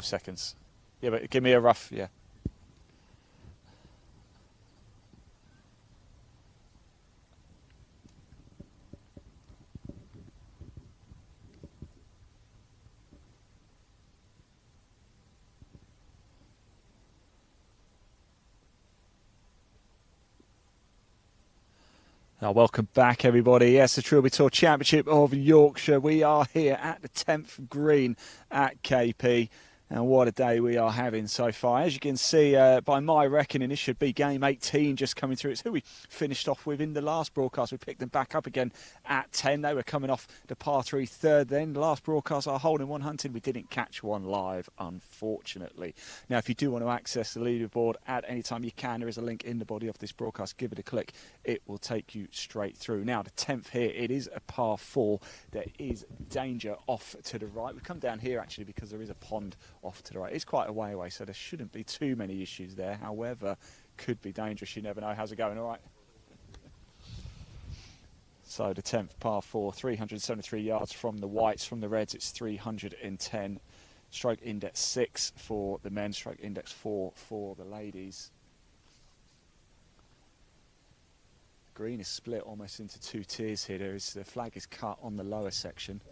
Seconds. Yeah, but give me a rough, yeah. Welcome back, everybody. Yes, the Trilby Tour Championship of Yorkshire. We are here at the 10th green at KP. And what a day we are having so far. As you can see, by my reckoning, this should be game 18 just coming through. It's who we finished off with in the last broadcast. We picked them back up again at 10. They were coming off the par 3 third then. The last broadcast, our hole-in-one hunting. We didn't catch one live, unfortunately. Now, if you do want to access the leaderboard at any time, you can. There is a link in the body of this broadcast. Give it a click. It will take you straight through. Now, the 10th here, it is a par 4. There is danger off to the right. We come down here, actually, because there is a pond off to the right. It's quite a way away, so there shouldn't be too many issues there. However, could be dangerous. You never know. How's it going? All right. So the 10th par 4, 373 yards from the whites. From the reds, it's 310. Stroke index 6 for the men. Stroke index 4 for the ladies. Green is split almost into 2 tiers here. The flag is cut on the lower section.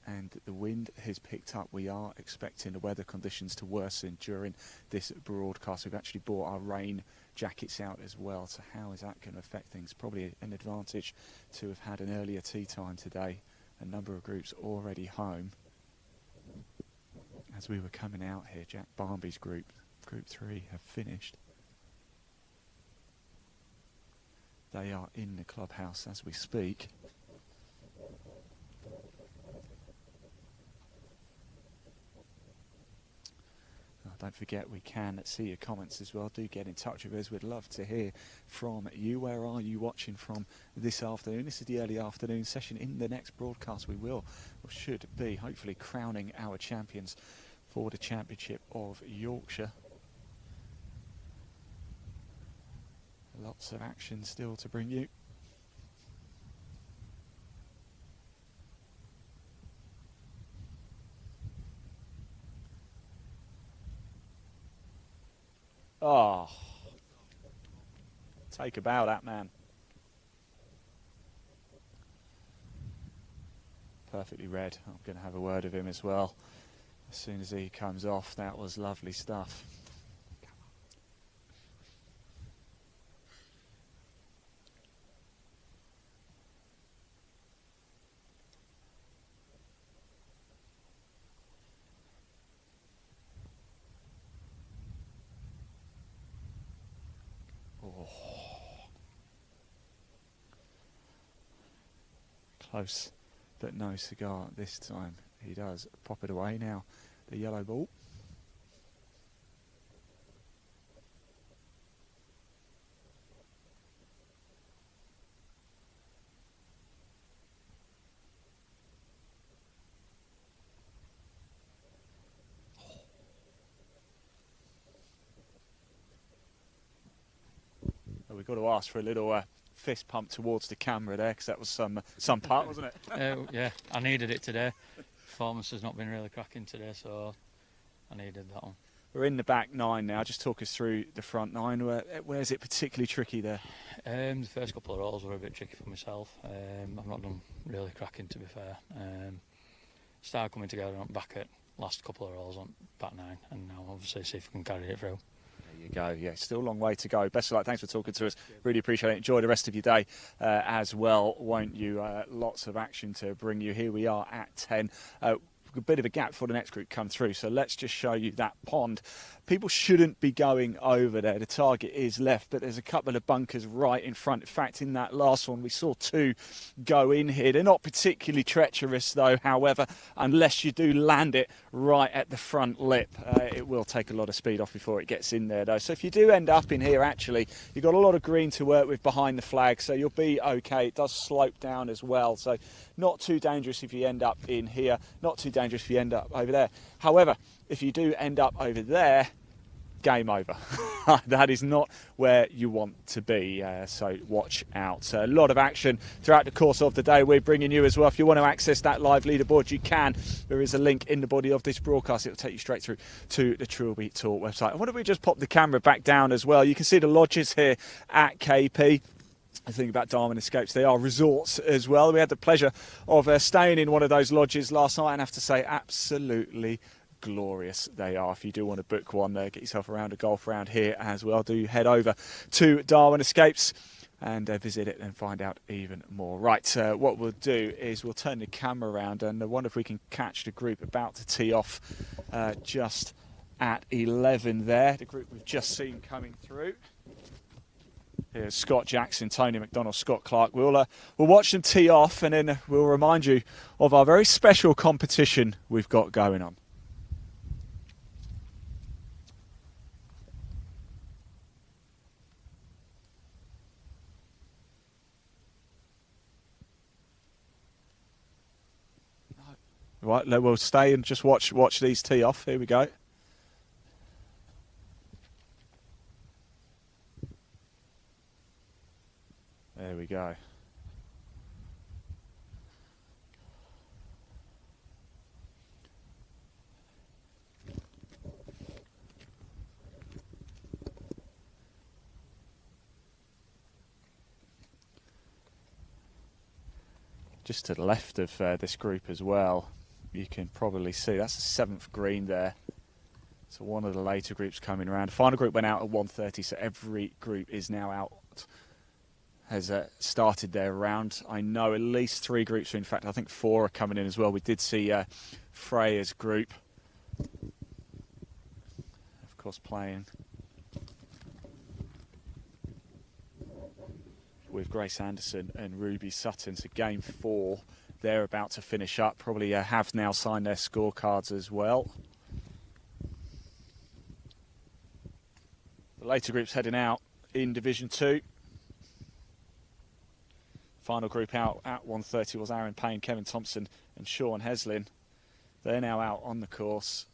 And the wind has picked up. We are expecting the weather conditions to worsen during this broadcast. We've actually brought our rain jackets out as well. So how is that going to affect things? Probably an advantage to have had an earlier tea time today. A number of groups already home. As we were coming out here, Jack Barmby's group 3, have finished. They are in the clubhouse as we speak. Don't forget, we can see your comments as well. Do get in touch with us. We'd love to hear from you. Where are you watching from this afternoon? This is the early afternoon session. In the next broadcast, we will, or should be, hopefully crowning our champions for the Championship of Yorkshire. Lots of action still to bring you. Oh, take a bow, that man. Perfectly read. I'm going to have a word of him as well. As soon as he comes off, that was lovely stuff. Close, but no cigar this time. He does pop it away now. The yellow ball. we've got to ask for a little fist pump towards the camera there, because that was some part, wasn't it? Yeah, I needed it today. Performance has not been really cracking today, so I needed that one. We're in the back nine now. Just talk us through the front nine. Where's it particularly tricky there? The first couple of rolls were a bit tricky for myself. I've not done really cracking, to be fair. Started coming together on back at last couple of rolls on back nine, and now obviously see if we can carry it through. There you go. Yeah, still a long way to go. Best of luck. Thanks for talking to us. Really appreciate it. Enjoy the rest of your day as well, won't you? Lots of action to bring you. Here we are at 10. A bit of a gap for the next group come through, so let's just show you that pond. People shouldn't be going over there. The target is left, but there's a couple of bunkers right in front. In fact, in that last one we saw two go in here. They're not particularly treacherous though, however, unless you do land it right at the front lip. It will take a lot of speed off before it gets in there though. So if you do end up in here, actually you've got a lot of green to work with behind the flag, so you'll be okay. It does slope down as well, so not too dangerous if you end up in here, not too dangerous if you end up over there. However, if you do end up over there, game over. That is not where you want to be, so watch out. A lot of action throughout the course of the day we're bringing you as well. If you want to access that live leaderboard, you can. There is a link in the body of this broadcast. It'll take you straight through to the Trilby Tour website. And why don't we just pop the camera back down as well? You can see the lodges here at KP. The thing about Darwin Escapes, they are resorts as well. We had the pleasure of staying in one of those lodges last night, and I have to say, absolutely glorious they are. If you do want to book one, get yourself around a golf round here as well, do head over to Darwin Escapes and visit it and find out even more. Right, what we'll do is we'll turn the camera around and wonder if we can catch the group about to tee off just at 11 there. The group we've just seen coming through. Here's Scott Jackson, Tony McDonald, Scott Clark. We'll watch them tee off, and then we'll remind you of our very special competition we've got going on. Right, we'll stay and just watch these tee off. Here we go. There we go. Just to the left of this group as well, you can probably see that's the 7th green there. So one of the later groups coming around. The final group went out at 1:30, so every group is now out. Has started their round. I know at least 3 groups, in fact I think 4 are coming in as well. We did see Freya's group, of course, playing with Grace Anderson and Ruby Sutton. So game 4, they're about to finish up. Probably have now signed their scorecards as well. The later groups heading out in Division 2. Final group out at 1:30 was Aaron Payne, Kevin Thompson and Sean Heslin. They're now out on the course.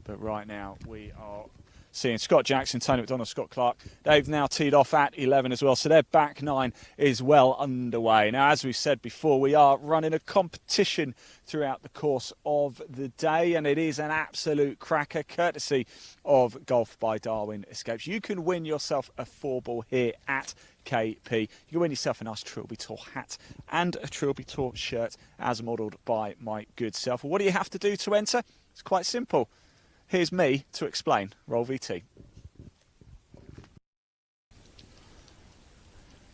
But right now we are seeing Scott Jackson, Tony McDonald, Scott Clark. They've now teed off at 11 as well, so their back 9 is well underway. Now, as we've said before, we are running a competition throughout the course of the day, and it is an absolute cracker, courtesy of Golf by Darwin Escapes. You can win yourself a 4-ball here at KP. You can win yourself a nice Trilby Tour hat and a Trilby Tour shirt as modelled by my good self. Well, what do you have to do to enter? It's quite simple. Here's me to explain. Roll VT.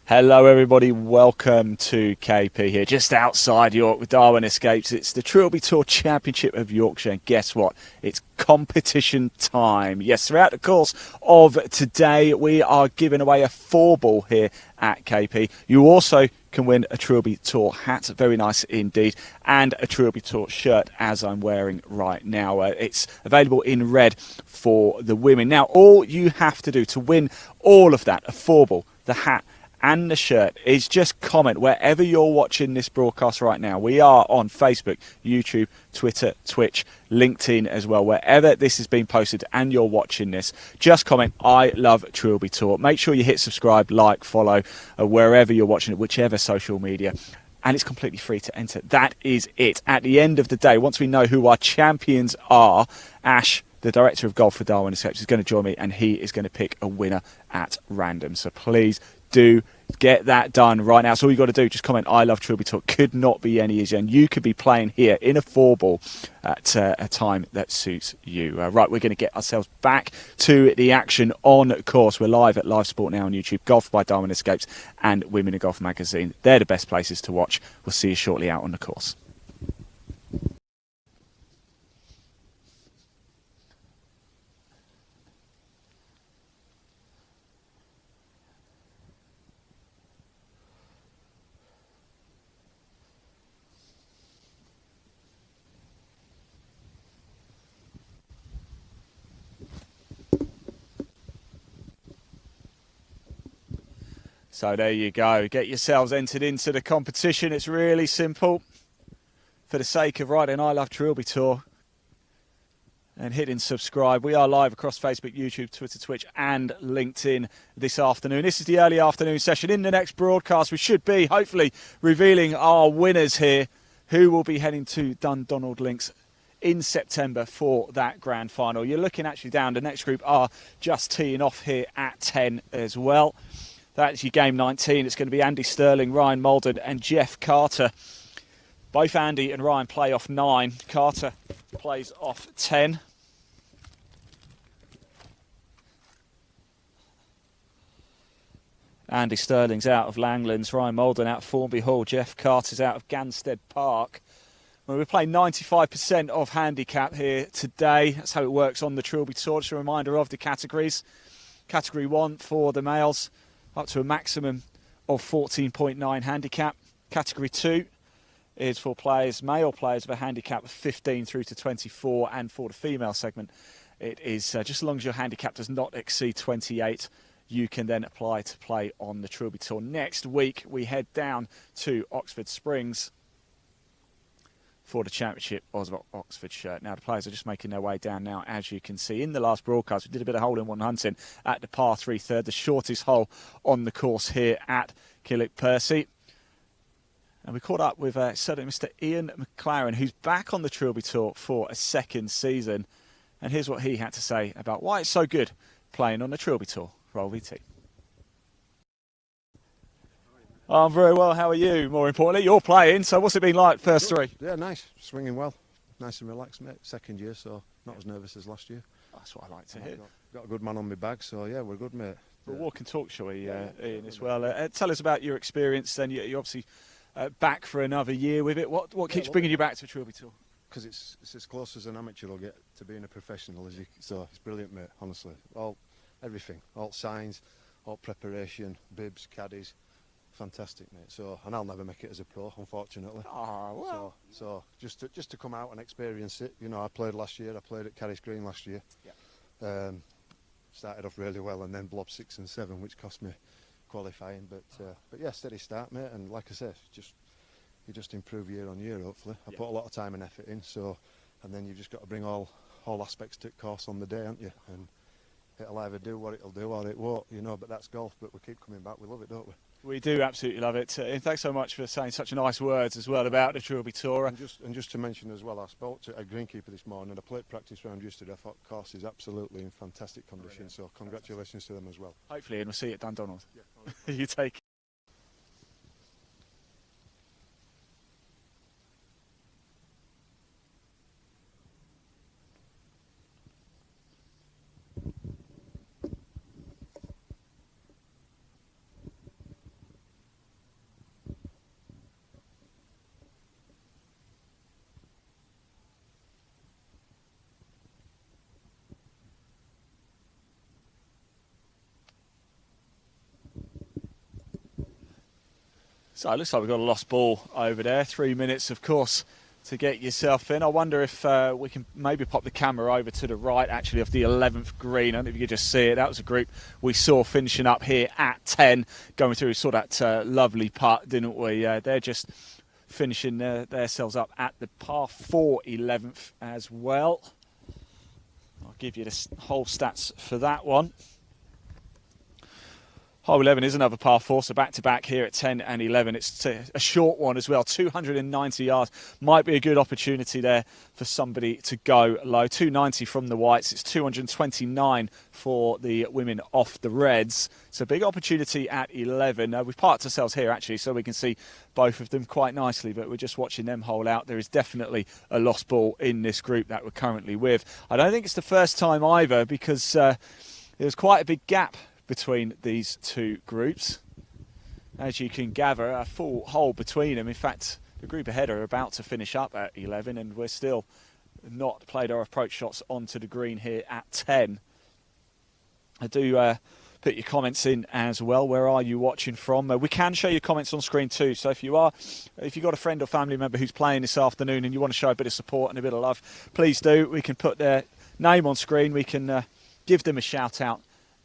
Hello everybody, welcome to KP here, just outside York with Darwin Escapes. It's the Trilby Tour Championship of Yorkshire, and guess what? It's competition time. Yes, throughout the course of today, we are giving away a 4-ball here at KP. You also can win a Trilby Tour hat, very nice indeed, and a Trilby Tour shirt as I'm wearing right now. It's available in red for the women. Now, all you have to do to win all of that, a 4-ball, the hat, and the shirt is just comment wherever you're watching this broadcast right now. We are on Facebook, YouTube, Twitter, Twitch, LinkedIn as well. Wherever this has been posted and you're watching this, just comment, I love Trilby Tour. Make sure you hit subscribe, like, follow, wherever you're watching it, whichever social media. And it's completely free to enter. That is it. At the end of the day, once we know who our champions are, Ash, the director of golf for Darwin Escapes, is going to join me and he is going to pick a winner at random. So please do get that done right now. So all you got to do, just comment, I love Trilby Tour. Could not be any easier. And you could be playing here in a 4-ball at a time that suits you. Right, we're going to get ourselves back to the action on course. We're live at Live Sport now on YouTube, Golf by Darwin Escapes and Women in Golf magazine. They're the best places to watch. We'll see you shortly out on the course. So there you go. Get yourselves entered into the competition. It's really simple. For the sake of writing I Love Trilby Tour and hitting subscribe. We are live across Facebook, YouTube, Twitter, Twitch and LinkedIn this afternoon. This is the early afternoon session. In the next broadcast, we should be hopefully revealing our winners here, who will be heading to Dundonald Links in September for that grand final. You're looking actually down. The next group are just teeing off here at 10 as well. That's your game 19. It's going to be Andy Sterling, Ryan Malden and Jeff Carter. Both Andy and Ryan play off 9. Carter plays off 10. Andy Sterling's out of Langlands, Ryan Malden out of Formby Hall, Jeff Carter's out of Gansted Park. Well, we're playing 95% of handicap here today. That's how it works on the Trilby Tour. Just a reminder of the categories. Category 1 for the males, up to a maximum of 14.9 handicap. Category 2 is for players, male players with a handicap of 15 through to 24, and for the female segment, it is just as long as your handicap does not exceed 28, you can then apply to play on the Trilby Tour. Next week, we head down to Oxford Springs for the Championship Oxford shirt. Now, the players are just making their way down now, as you can see. In the last broadcast, we did a bit of hole-in-one hunting at the par 3 third, the shortest hole on the course here at Killick-Percy. And we caught up with suddenly Mr. Ian McLaren, who's back on the Trilby Tour for a second season. And here's what he had to say about why it's so good playing on the Trilby Tour. Roll VT. I'm very well. How are you? More importantly, you're playing. So what's it been like, first 3? Yeah, nice. Swinging well. Nice and relaxed, mate. Second year, so not as nervous as last year. That's what I like to hear. Got a good man on my bag, so yeah, we're good, mate. We'll walk and talk, shall we, Ian, as well. Tell us about your experience then. You're obviously back for another year with it. What keeps bringing you back to Trilby Tour? Because it's as close as an amateur will get to being a professional, so it's brilliant, mate, honestly. Everything, all signs, all preparation, bibs, caddies. Fantastic, mate. So, and I'll never make it as a pro, unfortunately. Oh, well. So just to come out and experience it. You know, I played last year. I played at Carrick Green last year. Yeah. Started off really well, and then blob 6 and 7, which cost me qualifying. But yeah, steady start, mate. And like I said, you just improve year on year. Hopefully, I put a lot of time and effort in. So, and then you've just got to bring all aspects to the course on the day, haven't you? And it'll either do what it'll do or it won't, you know. But that's golf. But we keep coming back. We love it, don't we? We do absolutely love it. And thanks so much for saying such nice words as well about the Trilby Tour. And just to mention as well, I spoke to a greenkeeper this morning and I played practice round yesterday. I thought the course is absolutely in fantastic condition. Brilliant. So congratulations to them as well. Hopefully, and we'll see you at Dundonald. Yeah, you take So it looks like we've got a lost ball over there. 3 minutes, of course, to get yourself in. I wonder if we can maybe pop the camera over to the right, actually, of the 11th green. I don't know if you could just see it. That was a group we saw finishing up here at 10, going through. We saw that lovely putt, didn't we? They're just finishing themselves up at the par 4 11th as well. I'll give you the whole stats for that one. Hole 11 is another par 4, so back-to-back here at 10 and 11. It's a short one as well, 290 yards. Might be a good opportunity there for somebody to go low. 290 from the whites. It's 229 for the women off the reds. So big opportunity at 11. We've parked ourselves here, actually, so we can see both of them quite nicely, but we're just watching them hole out. There is definitely a lost ball in this group that we're currently with. I don't think it's the first time either, because there's quite a big gap between these two groups. As you can gather, a full hole between them. In fact, the group ahead are about to finish up at 11, and we're still not played our approach shots onto the green here at 10. I do put your comments in as well. Where are you watching from? We can show your comments on screen too, so if you've got a friend or family member who's playing this afternoon and you want to show a bit of support and a bit of love, please do. We can put their name on screen. We can give them a shout out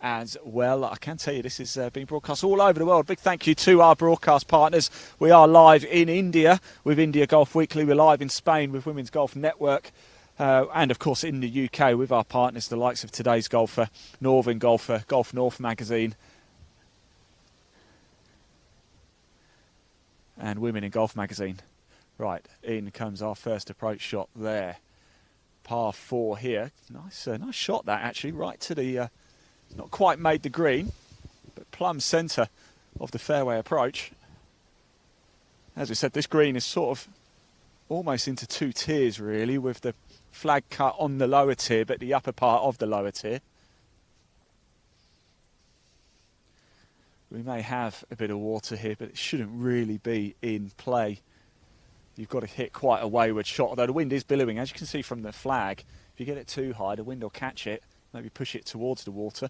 as well. I can tell you this is being broadcast all over the world. Big thank you to our broadcast partners. We are live in India with India Golf Weekly. We're live in Spain with Women's Golf Network. And of course in the UK with our partners, the likes of Today's Golfer, Northern Golfer, Golf North magazine, and Women in Golf magazine. Right, in comes our first approach shot there. Par 4 here. Nice shot that, actually, right to the not quite made the green, but plumb centre of the fairway approach. As we said, this green is sort of almost into two tiers, really, with the flag cut on the lower tier, but the upper part of the lower tier. We may have a bit of water here, but it shouldn't really be in play. You've got to hit quite a wayward shot, although the wind is billowing, as you can see from the flag. If you get it too high, the wind will catch it, maybe push it towards the water.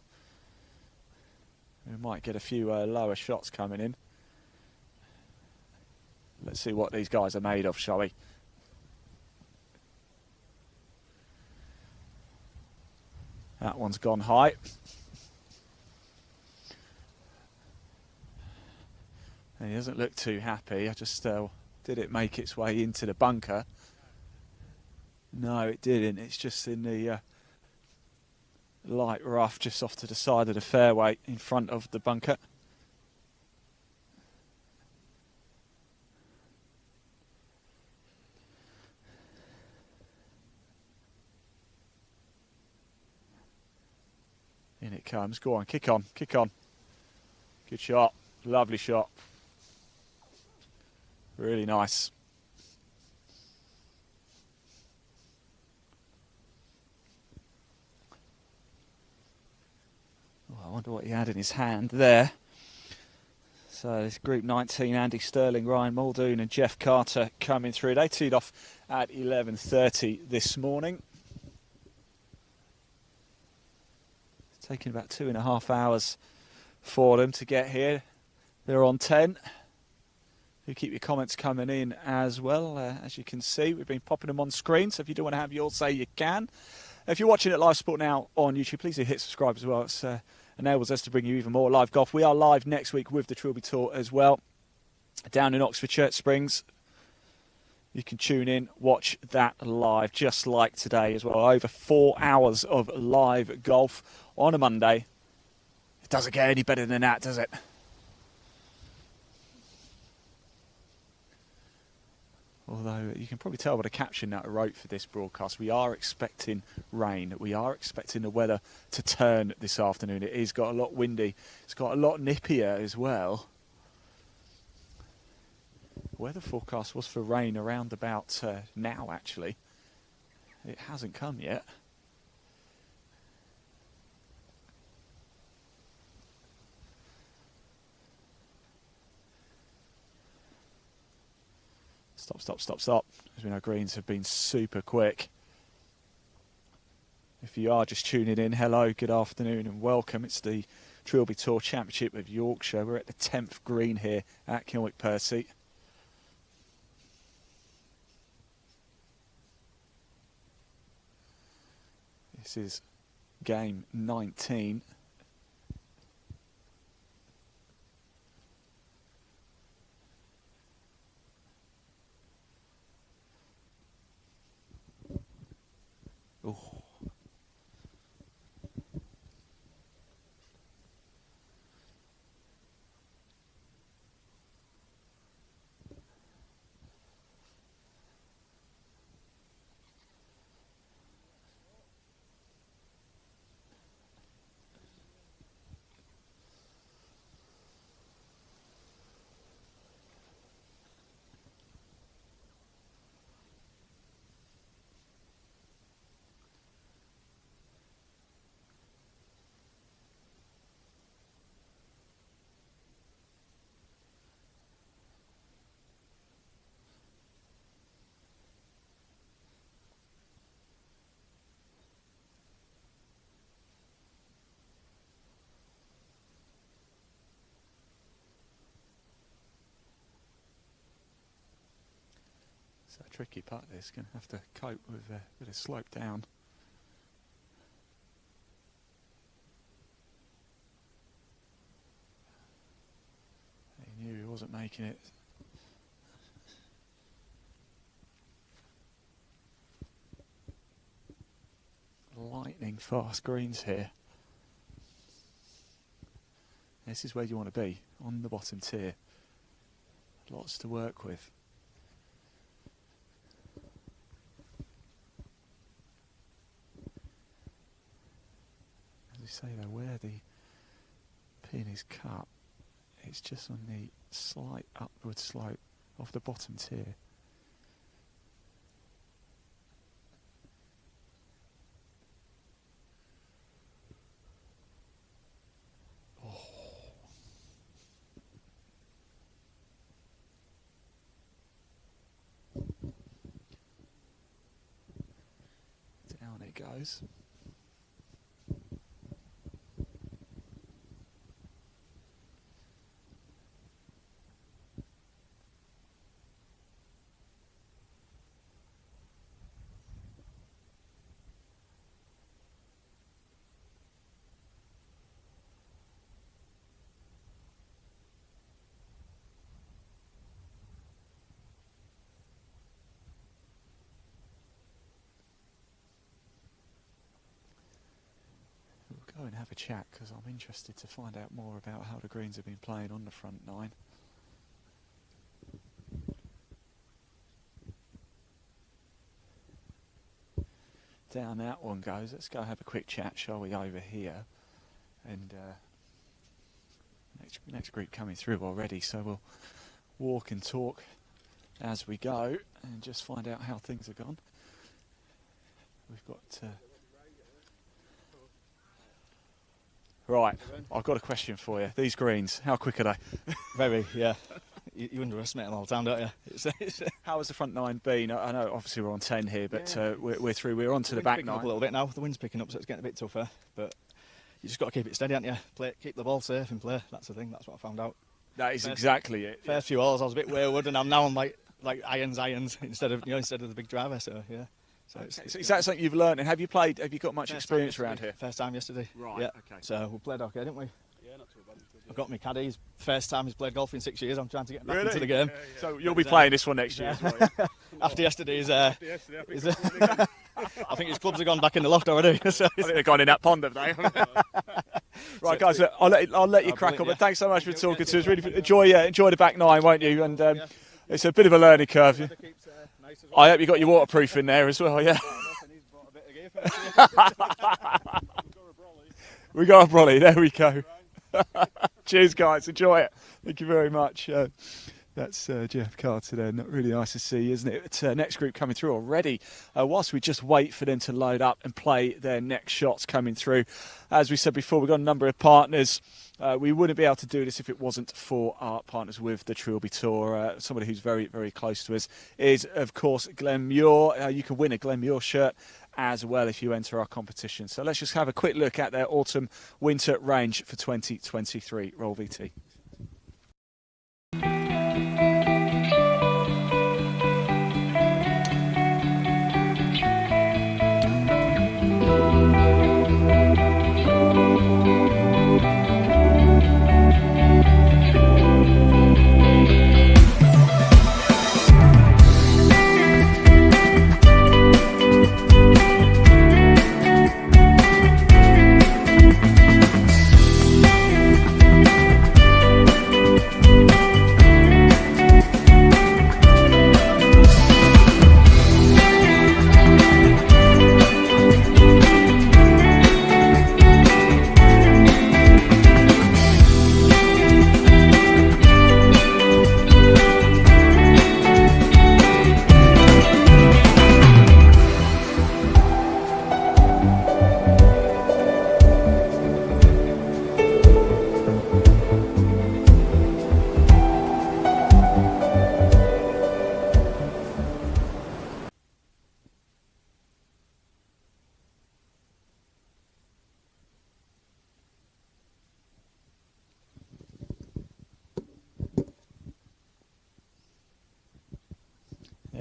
We might get a few lower shots coming in. Let's see what these guys are made of, shall we? That one's gone high. And he doesn't look too happy. I just did it make its way into the bunker? No, it didn't. It's just in the light rough just off to the side of the fairway in front of the bunker. In it comes. Go on, kick on, kick on. Good shot. Lovely shot. Really nice. I wonder what he had in his hand there. So this Group 19, Andy Sterling, Ryan Muldoon and Jeff Carter coming through. They teed off at 11:30 this morning. It's taken about 2.5 hours for them to get here. They're on 10. Do keep your comments coming in as well. As you can see, we've been popping them on screen, so if you do want to have yours say, you can. If you're watching it live sport now on YouTube, please do hit subscribe as well. It's enables us to bring you even more live golf. We are live next week with the Trilby Tour as well, down in Oxfordshire Springs. You can tune in, watch that live, just like today as well. Over 4 hours of live golf on a Monday. It doesn't get any better than that, does it? Although you can probably tell by the caption that I wrote for this broadcast, we are expecting rain. We are expecting the weather to turn this afternoon. It is got a lot windy. It's got a lot nippier as well. Weather forecast was for rain around about now, actually. It hasn't come yet. Stop. As we know, greens have been super quick. If you are just tuning in, hello, good afternoon and welcome. It's the Trilby Tour Championship of Yorkshire. We're at the 10th green here at Kenilworth Percy. This is game 19. Oh. It's a tricky putt. This going to have to cope with a bit of slope down. He knew he wasn't making it. Lightning fast greens here. This is where you want to be, on the bottom tier. Lots to work with. As we say though, where the pin is cut, it's just on the slight upward slope of the bottom tier. Down it goes. Go and have a chat because I'm interested to find out more about how the greens have been playing on the front nine. Down that one goes. Let's go have a quick chat, shall we, over here. And next group coming through already, so we'll walk and talk as we go and just find out how things have gone. We've got... Right, I've got a question for you. These greens, how quick are they? Very, yeah. You underestimate them all the time, don't you? How has the front nine been? I know obviously we're on 10 here, but we're through. We're on to the back nine. Up a little bit now. The wind's picking up, so it's getting a bit tougher. But you just got to keep it steady, haven't you? Play, keep the ball safe and play. That's the thing. That's what I found out. That is exactly it. First few holes, I was a bit wayward, and now I'm like irons instead of the big driver. So yeah. So is that something you've learned? And have you got much experience around here? First time yesterday. Right. Yeah. Okay. So we played okay, didn't we? Yeah, not too bad. I've got my caddy. First time he's played golf in 6 years. I'm trying to get back into the game. Yeah, yeah. So you'll be playing this one next year as well. Yeah? After yesterday's, I think his clubs have gone back in the loft already. So I think they've gone in that pond, have they? Right, guys. Look, I'll let you crack on. But thanks so much for talking to us. Really enjoy the back nine, won't you? And it's a bit of a learning curve. I hope you got your waterproof in there as well. Yeah. We got a brolly. There we go. Cheers, guys. Enjoy it. Thank you very much. That's Jeff Carter there. Really nice to see, isn't it? Next group coming through already. Whilst we just wait for them to load up and play their next shots coming through. As we said before, we've got a number of partners. We wouldn't be able to do this if it wasn't for our partners with the Trilby Tour. Somebody who's very, very close to us is, of course, Glenmuir. You can win a Glenmuir shirt as well if you enter our competition. So let's just have a quick look at their autumn-winter range for 2023. Roll VT.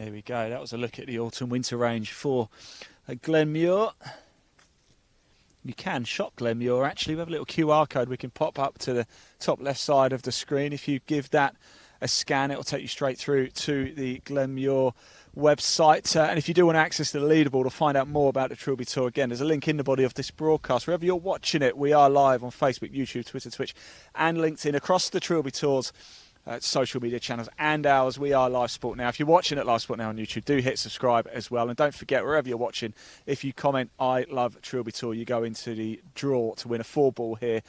There we go. That was a look at the autumn-winter range for Glenmuir. You can shop Glenmuir. Actually, we have a little QR code we can pop up to the top left side of the screen. If you give that a scan, it will take you straight through to the Glenmuir website. And if you do want to access the leaderboard or find out more about the Trilby Tour, again, there's a link in the body of this broadcast. Wherever you're watching it, we are live on Facebook, YouTube, Twitter, Twitch, and LinkedIn across the Trilby Tour's social media channels and ours. We are Live Sport Now. If you're watching at Live Sport Now on YouTube, do hit subscribe as well. And don't forget, wherever you're watching, if you comment, I love Trilby Tour, you go into the draw to win a 4-ball here,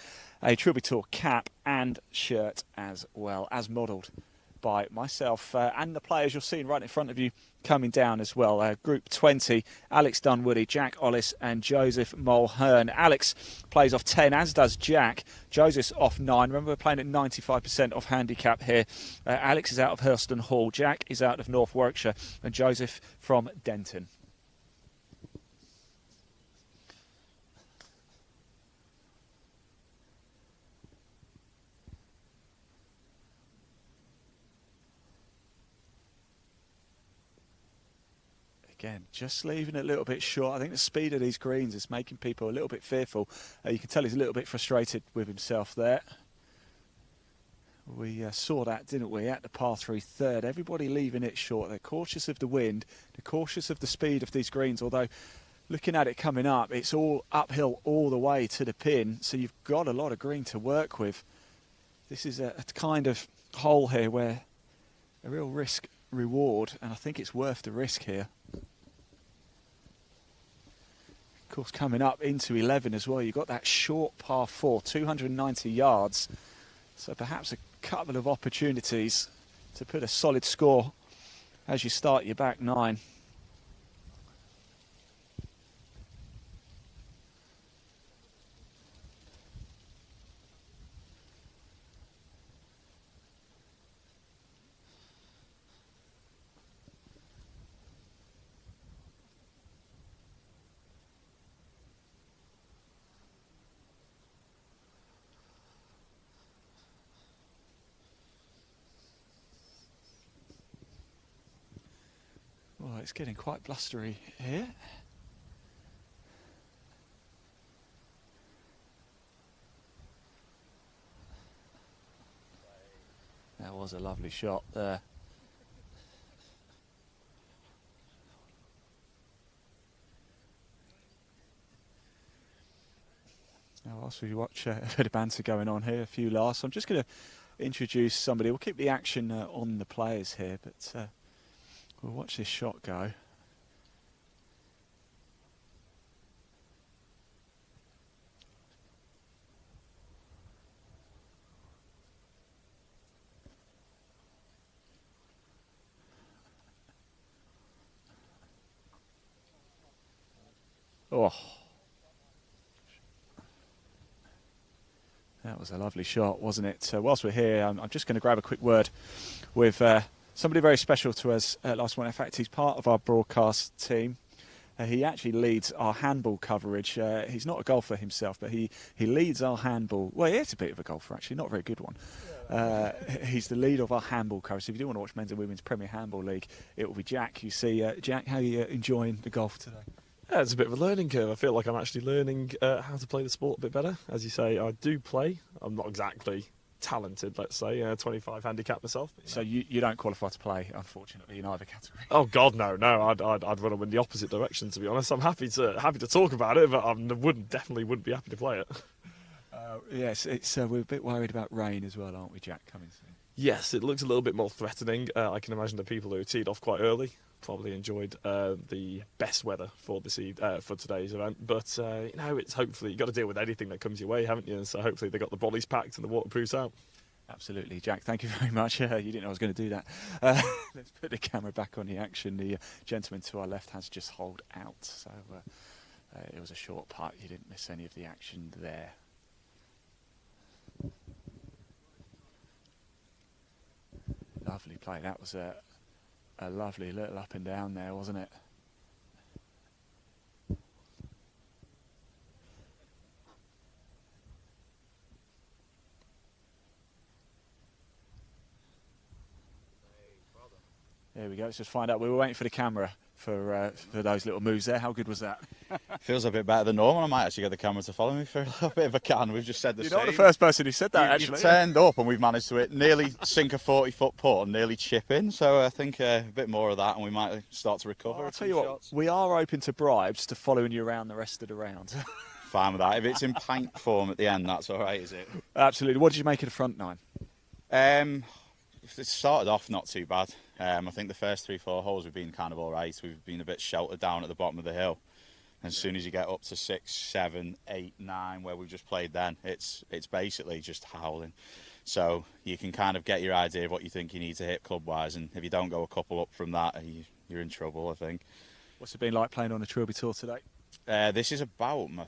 a Trilby Tour cap and shirt as well, as modelled by myself and the players you're seeing right in front of you coming down as well. Group 20, Alex Dunwoody, Jack Ollis and Joseph Mulhern. Alex plays off 10, as does Jack. Joseph's off 9. Remember, we're playing at 95% off handicap here. Alex is out of Hurston Hall. Jack is out of North Warwickshire. And Joseph from Denton. Again, just leaving it a little bit short. I think the speed of these greens is making people a little bit fearful. You can tell he's a little bit frustrated with himself there. We saw that, didn't we, at the par 3 third. Everybody leaving it short. They're cautious of the wind. They're cautious of the speed of these greens, although looking at it coming up, it's all uphill all the way to the pin, so you've got a lot of green to work with. This is a kind of hole here where a real risk-reward, and I think it's worth the risk here. Of course, coming up into 11 as well, you've got that short par 4, 290 yards. So perhaps a couple of opportunities to put a solid score as you start your back 9. Well, it's getting quite blustery here. That was a lovely shot there. Now, whilst we watch a bit of banter going on here, a few laughs, I'm just going to introduce somebody. We'll keep the action on the players here, but we'll watch this shot go. Oh. That was a lovely shot, wasn't it? So whilst we're here, I'm just going to grab a quick word with somebody very special to us last one. In fact, he's part of our broadcast team. He actually leads our handball coverage. He's not a golfer himself, but he leads our handball. Well, he is a bit of a golfer, actually, not a very good one. He's the lead of our handball coverage. So if you do want to watch Men's and Women's Premier Handball League, it will be Jack. You see, Jack, how are you enjoying the golf today? Yeah, it's a bit of a learning curve. I feel like I'm actually learning how to play the sport a bit better. As you say, I do play. I'm not exactly talented, let's say, 25 handicap myself. So you don't qualify to play, unfortunately, in either category. Oh God, no. I'd run them in the opposite direction, to be honest. I'm happy to talk about it, but I definitely wouldn't be happy to play it. Yes, it's we're a bit worried about rain as well, aren't we, Jack? Coming soon. Yes, it looks a little bit more threatening. I can imagine the people who teed off quite early probably enjoyed the best weather for today's event. But it's hopefully you've got to deal with anything that comes your way, haven't you? And so hopefully they got the bollies packed and the waterproofs out. Absolutely, Jack. Thank you very much. You didn't know I was going to do that. Let's put the camera back on the action. The gentleman to our left has just holed out, so it was a short putt. You didn't miss any of the action there. Lovely play. That was a lovely little up and down there, wasn't it? There we go. Let's just find out. We were waiting for the camera for those little moves there. How good was that? Feels a bit better than normal. I might actually get the camera to follow me for a little bit if I can. We've just said the You're same. not the first person who said that, actually. You turned up and we've managed to nearly sink a 40-foot putt and nearly chip in. So I think a bit more of that and we might start to recover. Well, I'll tell you what, we are open to bribes to following you around the rest of the round. Fine with that. If it's in pint form at the end, that's all right, is it? Absolutely. What did you make of the front nine? It started off not too bad. I think the first 3-4 holes we've been kind of all right. We've been a bit sheltered down at the bottom of the hill. As soon as you get up to 6, 7, 8, 9, where we've just played then, it's basically just howling. So you can kind of get your idea of what you think you need to hit club-wise, and if you don't go a couple up from that, you're in trouble, I think. What's it been like playing on the Trilby Tour today? This is about my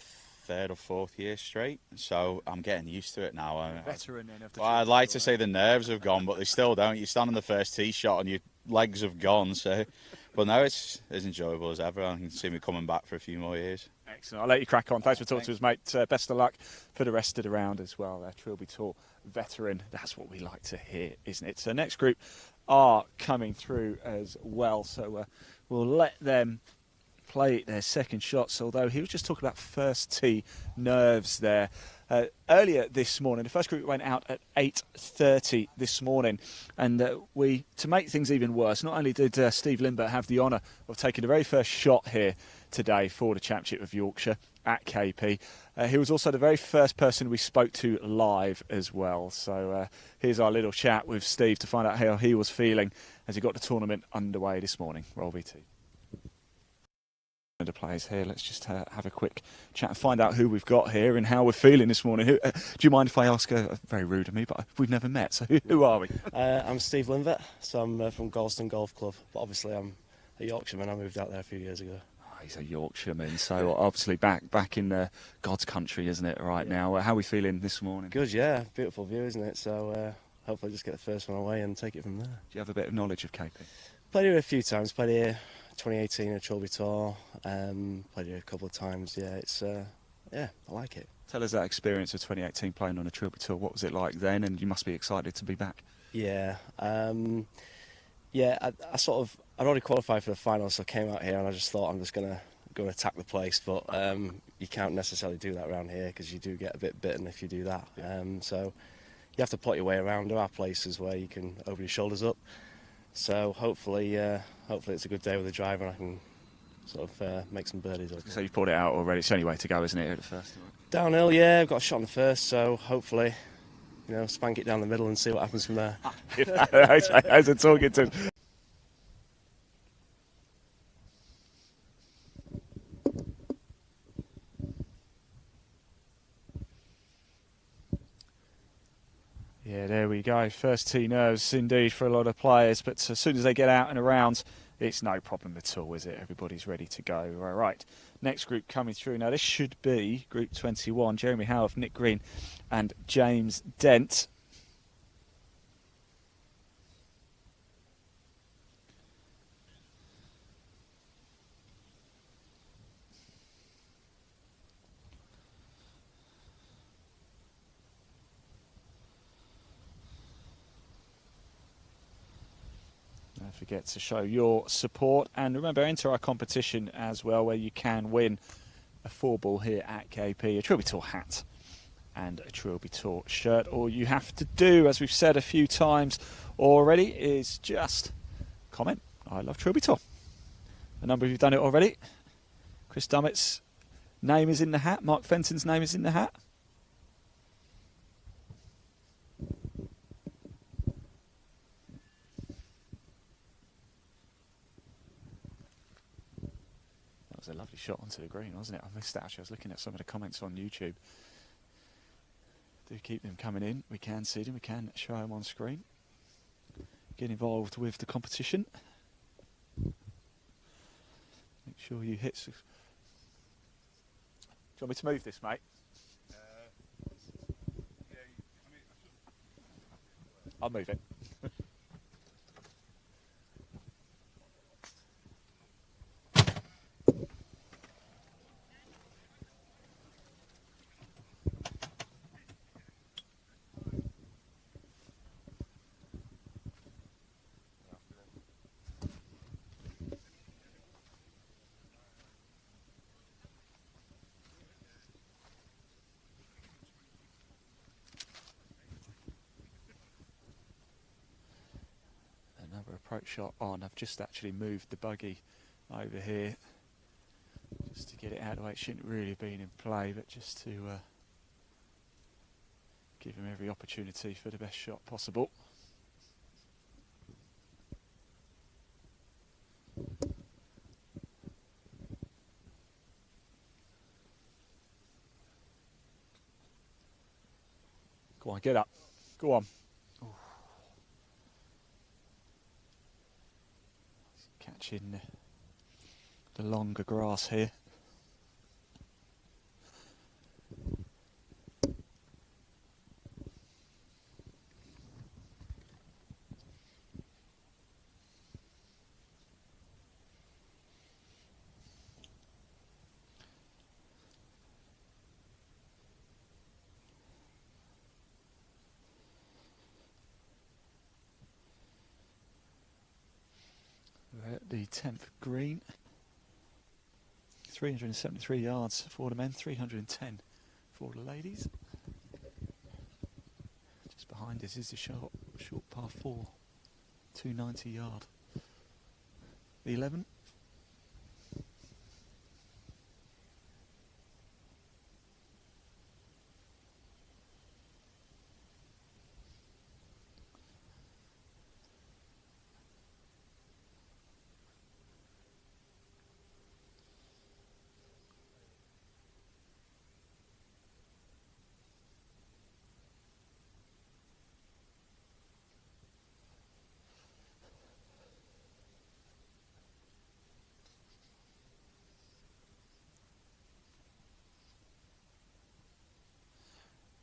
3rd or 4th year straight, so I'm getting used to it now. Veteran then of the Well, I'd like to say the nerves have gone, but they still don't. You stand on the first tee shot and your legs have gone. So, but no, it's as enjoyable as ever. I can see me coming back for a few more years. Excellent. I'll let you crack on. Thanks for talking to us, mate. Best of luck for the rest of the round as well. Trilby Tour veteran. That's what we like to hear, isn't it? So next group are coming through as well. So we'll let them play their second shots, although he was just talking about first tee nerves there. Earlier this morning, the first group went out at 8:30 this morning, and to make things even worse, not only did Steve Lindbergh have the honour of taking the very first shot here today for the Championship of Yorkshire at KP, he was also the very first person we spoke to live as well. So here's our little chat with Steve to find out how he was feeling as he got the tournament underway this morning. Roll VT. The players here. Let's just have a quick chat and find out who we've got here and how we're feeling this morning. Do you mind if I ask? Very rude of me, but we've never met. So who are we? I'm Steve Lindbergh. So I'm from Galston Golf Club, but obviously I'm a Yorkshireman. I moved out there a few years ago. Oh, he's a Yorkshireman, so obviously back in God's country, isn't it? Right now, how are we feeling this morning? Good, yeah. Beautiful view, isn't it? So hopefully just get the first one away and take it from there. Do you have a bit of knowledge of KP? Played here a few times. Played here 2018 at Trilby Tour. Played here a couple of times. Yeah, it's I like it. Tell us that experience of 2018 playing on a Trilby Tour. What was it like then? And you must be excited to be back. Yeah, I'd already qualified for the final, so I came out here and I just thought I'm just gonna go and attack the place. But you can't necessarily do that around here because you do get a bit bitten if you do that. So you have to plot your way around. There are places where you can open your shoulders up. So hopefully it's a good day with the driver and I can sort of make some birdies. So you've pulled it out already. It's the only way to go, isn't it, at the first? Downhill, yeah. I've got a shot on the first, so hopefully, spank it down the middle and see what happens from there. As a talking to. Yeah, there we go. First tee nerves indeed for a lot of players, but as soon as they get out and around, it's no problem at all, is it? Everybody's ready to go. All right, next group coming through. Now, this should be Group 21. Jeremy Howarth, Nick Green and James Dent. Don't forget to show your support, and remember, enter our competition as well, where you can win a 4-ball here at KP, a Trilby Tour hat and a Trilby Tour shirt. All you have to do, as we've said a few times already, is just comment, I love Trilby Tour. A number of you have done it already. Chris Dummett's name is in the hat. Mark Fenton's name is in the hat. That was a lovely shot onto the green, wasn't it? I missed that actually. I was looking at some of the comments on YouTube. Do keep them coming in. We can see them. We can show them on screen. Get involved with the competition. Make sure you hit. Do you want me to move this, mate? I'll move it. approach shot on. I've just actually moved the buggy over here just to get it out of the way. It shouldn't really have been in play, but just to give him every opportunity for the best shot possible. Go on, get up. Go on. Catching the longer grass here. We're at the 10th green. 373 yards for the men, 310 for the ladies. Just behind us is the short par 4, 290 yard. The 11.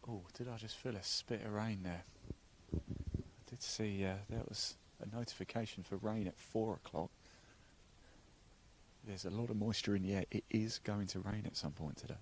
Oh, did I just feel a spit of rain there? I did see there was a notification for rain at 4 o'clock. There's a lot of moisture in the air. It is going to rain at some point today.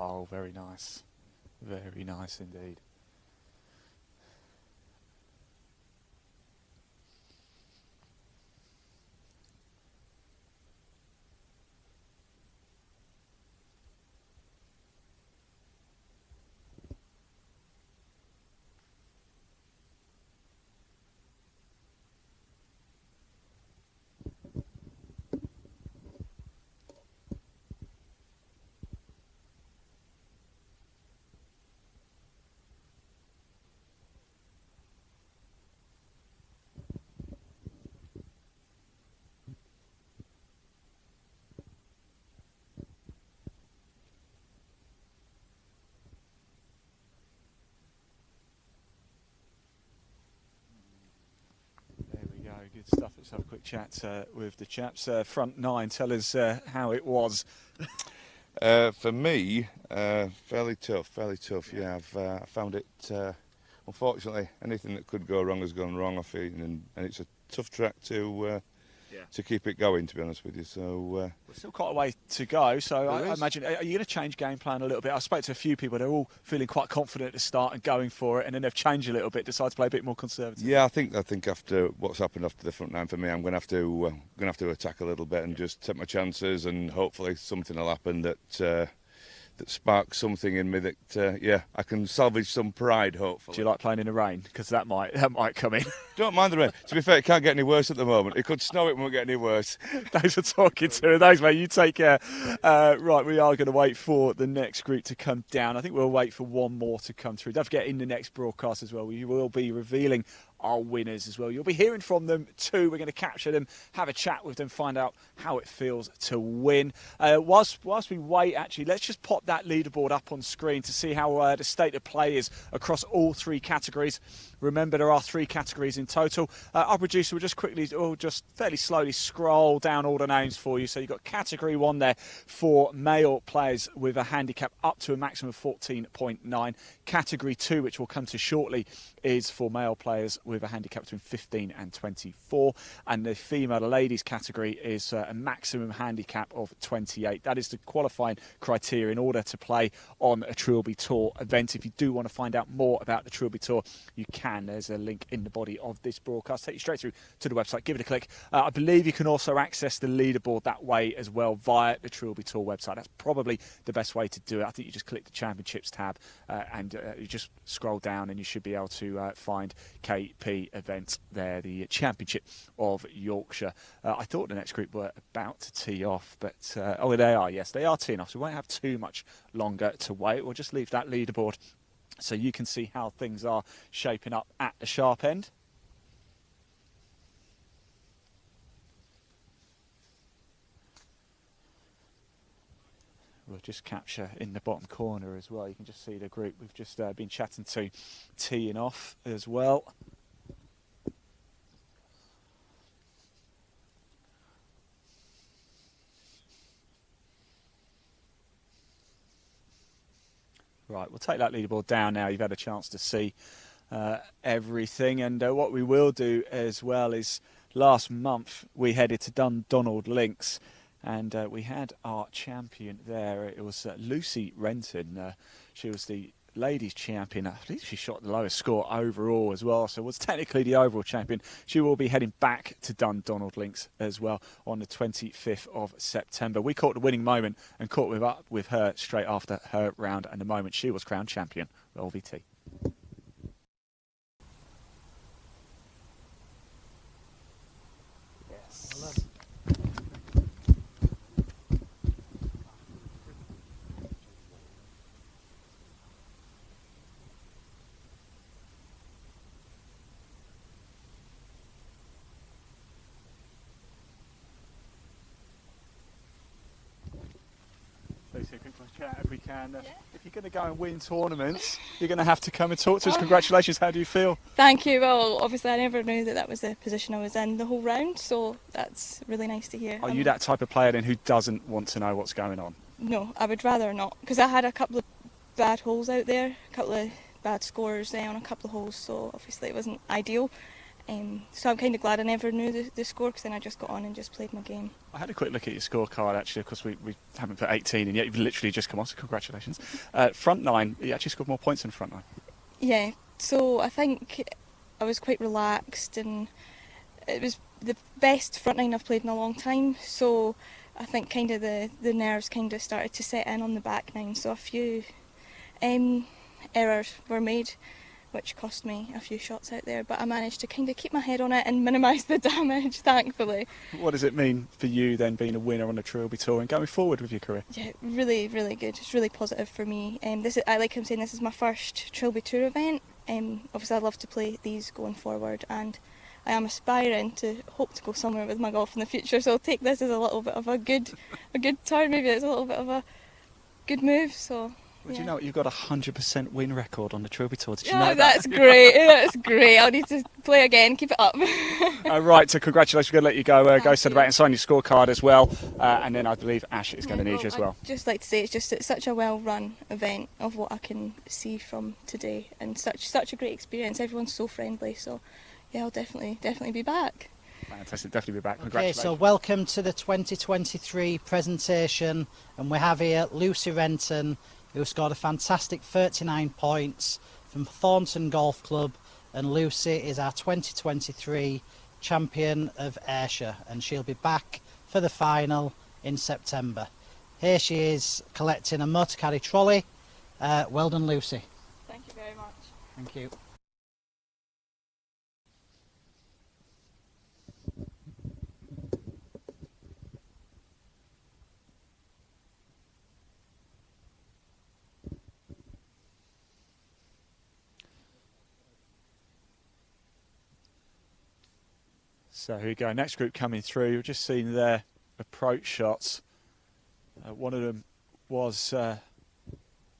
Oh, very nice. Very nice indeed. Good stuff. Let's have a quick chat with the chaps. Front nine, tell us how it was. For me, fairly tough. Yeah, I found it, unfortunately, anything that could go wrong has gone wrong, I feel, and it's a tough track to keep it going, to be honest with you. So We're still quite a way to go, so I imagine, are you going to change game plan a little bit? I spoke to a few people, they're all feeling quite confident to start and going for it, and then they've changed a little bit, decided to play a bit more conservative. Yeah, I think after what's happened after the front nine for me, I'm going to have to attack a little bit and just take my chances, and hopefully something will happen that sparks something in me that I can salvage some pride, hopefully. Do you like playing in the rain? Because that might come in. Don't mind the rain. To be fair, it can't get any worse at the moment. It could snow, it won't get any worse. Thanks for talking to us. Thanks, mate. You take care. Right, we are going to wait for the next group to come down. I think we'll wait for one more to come through. Don't forget, in the next broadcast as well, we will be revealing our winners as well. You'll be hearing from them too. We're going to capture them, have a chat with them, find out how it feels to win. Whilst we wait, actually, let's just pop that leaderboard up on screen to see how the state of play is across all 3 categories. Remember, there are 3 categories in total. Our producer will just quickly, just fairly slowly scroll down all the names for you. So you've got category 1 there for male players with a handicap up to a maximum of 14.9. Category 2, which we'll come to shortly, is for male players with a handicap between 15 and 24. And the female, the ladies category, is a maximum handicap of 28. That is the qualifying criteria in order to play on a Trilby Tour event. If you do want to find out more about the Trilby Tour, you can. There's a link in the body of this broadcast. Take you straight through to the website. Give it a click. I believe you can also access the leaderboard that way as well via the Trilby Tour website. That's probably the best way to do it. I think you just click the Championships tab and you just scroll down and you should be able to find KP event there, the Championship of Yorkshire. I thought the next group were about to tee off, but oh, they are. Yes, they are teeing off. So we won't have too much longer to wait. We'll just leave that leaderboard so you can see how things are shaping up at the sharp end. We'll just capture in the bottom corner as well. You can just see the group we've just been chatting to teeing off as well. Right, we'll take that leaderboard down now. You've had a chance to see everything. And what we will do as well is last month we headed to Dundonald Links and we had our champion there. It was Lucy Renton. She was the ladies champion. I believe she shot the lowest score overall as well, so was technically the overall champion. She will be heading back to Dundonald Links as well on the 25th of September. We caught the winning moment and caught up with her straight after her round, and the moment she was crowned champion of LVT. Yes. Chat if we can. If you're going to go and win tournaments, you're going to have to come and talk to us. Congratulations. How do you feel? Thank you. Well, obviously I never knew that was the position I was in the whole round, so that's really nice to hear. Are you that type of player then who doesn't want to know what's going on? No, I would rather not, because I had a couple of bad holes out there, a couple of bad scores on a couple of holes, so obviously it wasn't ideal. So I'm kind of glad I never knew the score, because then I just got on and just played my game. I had a quick look at your scorecard actually. Of course, we haven't put 18 in yet. You've literally just come on, so congratulations. Front nine, you actually scored more points than front nine. Yeah, so I think I was quite relaxed, and it was the best front nine I've played in a long time. So I think kind of the nerves kind of started to set in on the back nine. So a few errors were made, which cost me a few shots out there, but I managed to kind of keep my head on it and minimise the damage, thankfully. What does it mean for you then, being a winner on the Trilby Tour and going forward with your career? Yeah, really, really good. It's really positive for me. This is my first Trilby Tour event. Obviously I'd love to play these going forward, and I am aspiring to hope to go somewhere with my golf in the future, so I'll take this as a little bit of a good turn. Maybe it's a little bit of a good move, so... Well, do you know what? You've got a 100% win record on the Trilby Tour. Did you know that? That's great. That's great. I'll need to play again. Keep it up. Right, so congratulations. We're going to let you go. Go celebrate and sign your scorecard as well. And then I believe Ash is going to need you as well. I'd just like to say it's such a well-run event of what I can see from today, and such a great experience. Everyone's so friendly. So, yeah, I'll definitely be back. Fantastic, definitely be back. Okay, so welcome to the 2023 presentation, and we have here Lucy Renton, who scored a fantastic 39 points from Thornton Golf Club, and Lucy is our 2023 champion of Ayrshire, and she'll be back for the final in September. Here she is collecting a Motocaddy trolley. Well done, Lucy. Thank you very much. Thank you. So here we go. Next group coming through. We've just seen their approach shots. One of them was a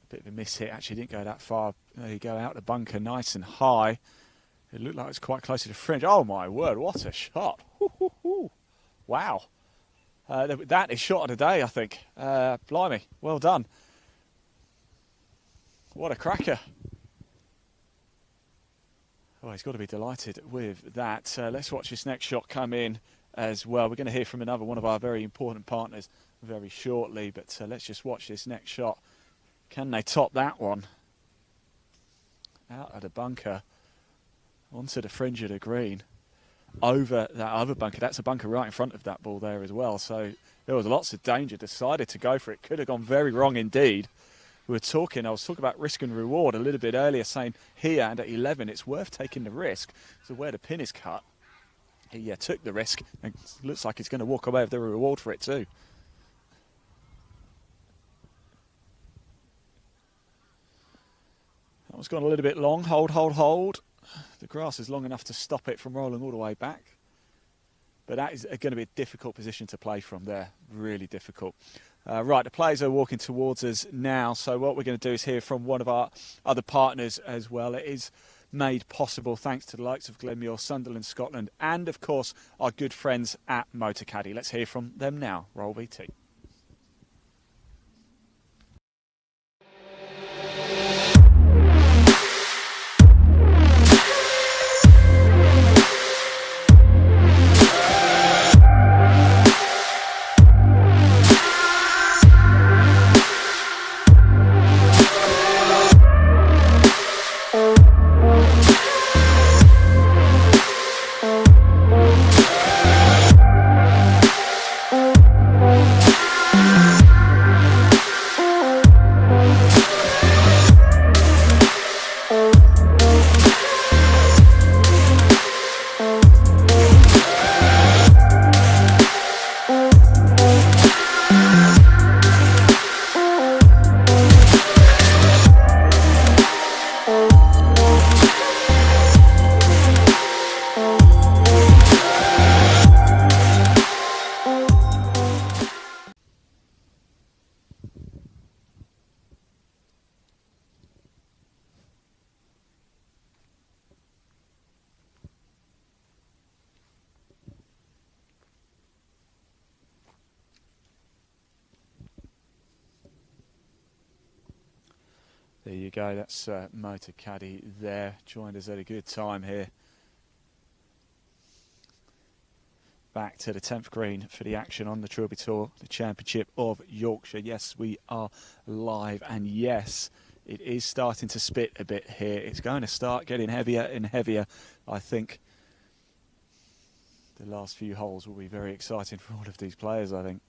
bit of a miss hit. Actually didn't go that far. There you go, out the bunker nice and high. It looked like it was quite close to the fringe. Oh my word, what a shot. Wow. That is shot of the day, I think. Blimey, well done. What a cracker. Oh, he's got to be delighted with that. Let's watch this next shot come in as well. We're going to hear from another one of our very important partners very shortly, but let's just watch this next shot. Can they top that one? Out of the bunker, onto the fringe of the green, over that other bunker. That's a bunker right in front of that ball there as well. So there was lots of danger. Decided to go for it. Could have gone very wrong indeed. I was talking about risk and reward a little bit earlier, saying here and at 11 it's worth taking the risk. So where the pin is cut, he took the risk and looks like he's going to walk away with the reward for it too. That one's gone a little bit long. Hold. The grass is long enough to stop it from rolling all the way back. But that is going to be a difficult position to play from there. Really difficult. Right, the players are walking towards us now. So what we're going to do is hear from one of our other partners as well. It is made possible thanks to the likes of Glenmuir, Sunderland, Scotland, and of course our good friends at Motocaddy. Let's hear from them now. Roll VT. There you go, that's Motocaddy there. Joined us at a good time here. Back to the 10th green for the action on the Trilby Tour, the Championship of Yorkshire. Yes, we are live, and yes, it is starting to spit a bit here. It's going to start getting heavier and heavier. I think the last few holes will be very exciting for all of these players, I think.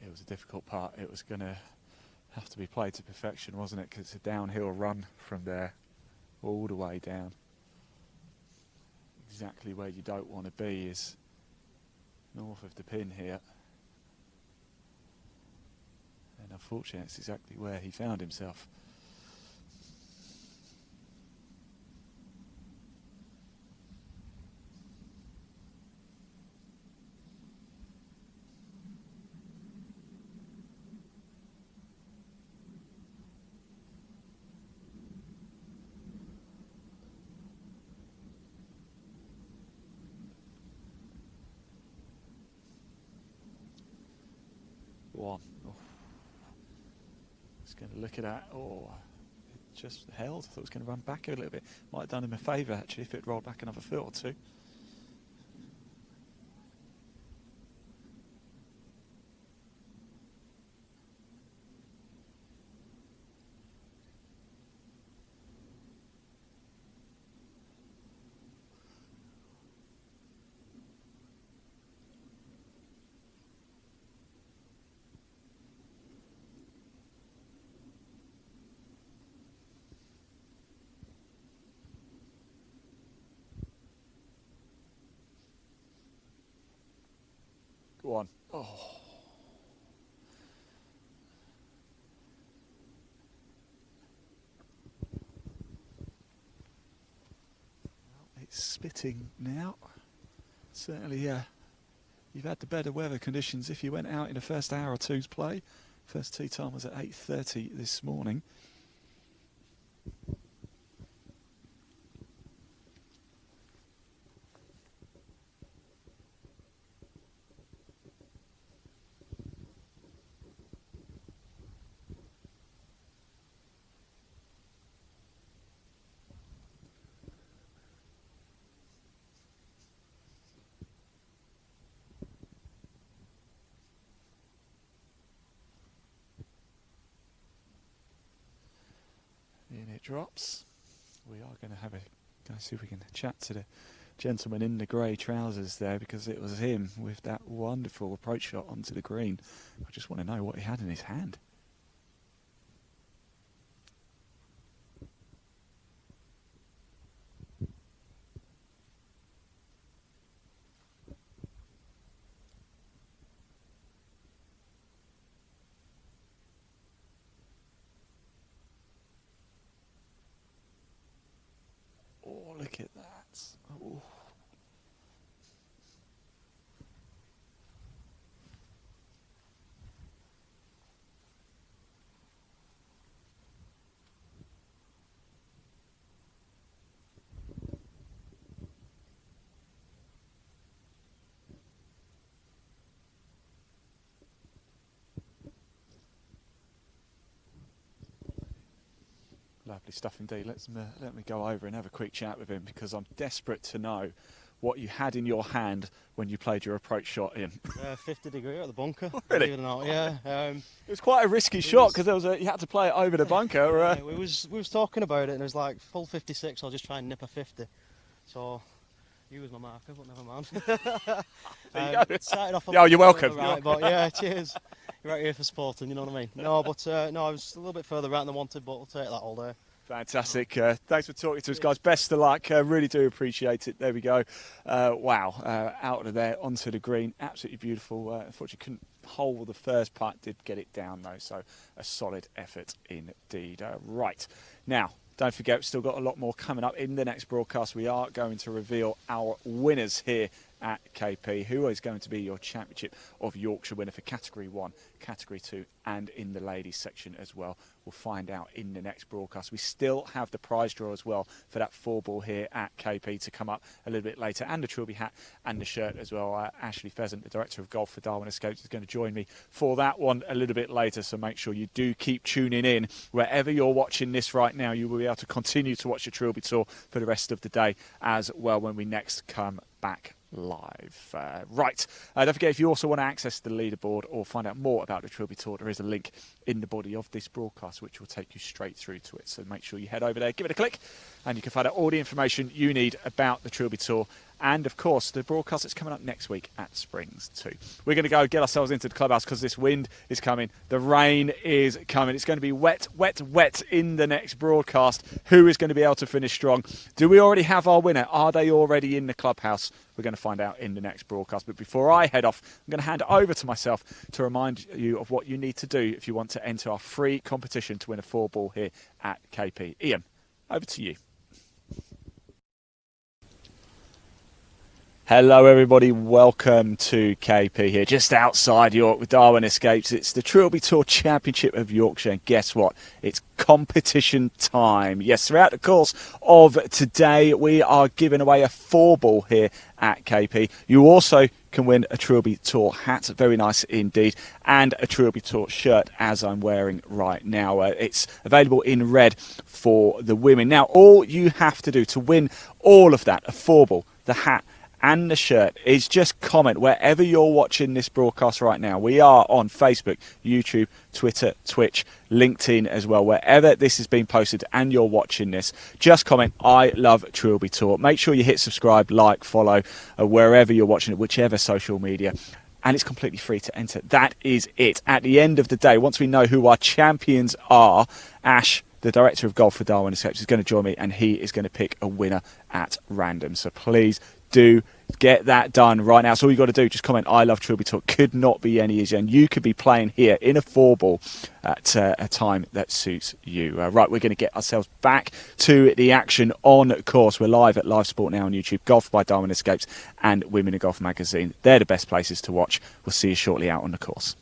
It was a difficult part. It was going to have to be played to perfection, wasn't it? Because it's a downhill run from there all the way down. Exactly where you don't want to be is north of the pin here. And unfortunately, it's exactly where he found himself. One. Oh. Just going to look at that. Oh, it just held. I thought it was going to run back a little bit. Might have done him a favour actually if it rolled back another foot or two. one. Oh. It's spitting now. Certainly, you've had the better weather conditions if you went out in the first hour or two's play. First tee time was at 8:30 this morning. In it drops. We are going to go see if we can chat to the gentleman in the grey trousers there, because it was him with that wonderful approach shot onto the green. I just want to know what he had in his hand. Oh, look at that. Oh. Lovely stuff indeed. Let me go over and have a quick chat with him, because I'm desperate to know what you had in your hand when you played your approach shot in. 50 degree at the bunker. Really? Believe it or not, yeah. It was quite a risky shot, because you had to play it over the bunker. Yeah, we was talking about it, and it was like full 56. I'll just try and nip a 50. So you was my marker, but never mind. There you go. Started off You're welcome. Right, but yeah, cheers. You're out here for sporting, you know what I mean? No, but no, I was a little bit further right than I wanted, but I'll take that all day. Fantastic. Thanks for talking to us, guys. Best of luck. Really do appreciate it. There we go. Wow. Out of there onto the green. Absolutely beautiful. Unfortunately, couldn't hole the first putt. Did get it down, though. So a solid effort indeed. Right. Now, don't forget, we've still got a lot more coming up in the next broadcast. We are going to reveal our winners here at KP, who is going to be your Championship of Yorkshire winner for Category 1, Category 2 and in the ladies section as well. We'll find out in the next broadcast. We still have the prize draw as well for that 4-ball here at KP to come up a little bit later, and the Trilby hat and the shirt as well. Ashley Pheasant, the Director of Golf for Darwin Escapes, is going to join me for that one a little bit later, so make sure you do keep tuning in. Wherever you're watching this right now, you will be able to continue to watch the Trilby Tour for the rest of the day as well when we next come back live. Right. Don't forget, if you also want to access the leaderboard or find out more about the Trilby Tour, there is a link in the body of this broadcast which will take you straight through to it. So make sure you head over there, give it a click, and you can find out all the information you need about the Trilby Tour. And, of course, the broadcast that's coming up next week at Springs too. We're going to go get ourselves into the clubhouse because this wind is coming. The rain is coming. It's going to be wet, wet, wet in the next broadcast. Who is going to be able to finish strong? Do we already have our winner? Are they already in the clubhouse? We're going to find out in the next broadcast. But before I head off, I'm going to hand it over to myself to remind you of what you need to do if you want to enter our free competition to win a 4-ball here at KP. Ian, over to you. Hello everybody, welcome to KP here, just outside York with Darwin Escapes. It's the Trilby Tour Championship of Yorkshire, and guess what? It's competition time. Yes, throughout the course of today, we are giving away a 4-ball here at KP. You also can win a Trilby Tour hat, very nice indeed, and a Trilby Tour shirt, as I'm wearing right now. It's available in red for the women. Now, all you have to do to win all of that, a 4-ball, the hat, and the shirt, is just comment wherever you're watching this broadcast right now. We are on Facebook, YouTube, Twitter, Twitch, LinkedIn as well. Wherever this has been posted and you're watching this, just comment, I love Trilby Tour. Make sure you hit subscribe, like, follow, wherever you're watching it, whichever social media. And it's completely free to enter. That is it. At the end of the day, once we know who our champions are, Ash, the Director of Golf for Darwin Escapes, is going to join me, and he is going to pick a winner at random. So please do get that done right now. So all you got to do, just comment "I love Trilby Talk." Could not be any easier, and you could be playing here in a 4-ball at a time that suits you. Right, we're going to get ourselves back to the action on course. We're live at Live Sport now on YouTube, Golf by Diamond Escapes and Women in Golf magazine. They're the best places to watch. We'll see you shortly out on the course.